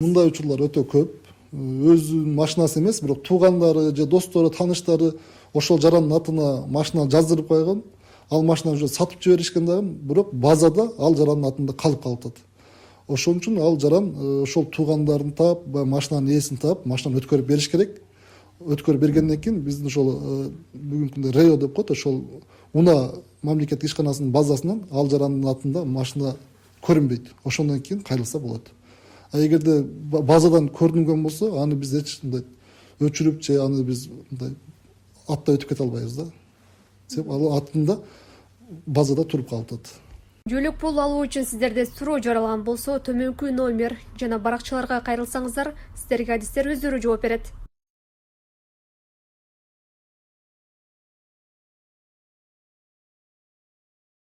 Мындай учурлар өтө көп. Өзүнүн машинасы эмес, бирок туугандары же достору, тааныштары ошол жарандын атына машина жаздырып койгон. Ал машинаны уже сатып жиберишкен дагы, бирок базада ал жарандын атында калып калып атат. Ошон үчүн ал жаран ошол туугандарын таап, машинанын ээсин таап, машинаны өткөрүп бериш керек. Өткөрүп бергенден кийин биздин ошол бүгүнкү күндө РЭО деп коет, ошол УНА мамлекеттик ишканасынын базасынан ал жарандын атында машина көрүнбөйт. Ошондон кийин кайрылса болот. А эгерде базадан көрүнгөн болсо, аны биз эч мындай өчүрүп же аны биз мындай аттай өтүп кете албайбыз да. Себеп ал атында базада туруп калып атат. Жөлөк пул алуу үчүн сиздерде суроо жаралган болсо, төмөнкү номер жана баракчаларга кайрылсаңыздар, сиздерге адистер өздөрү жооп берет.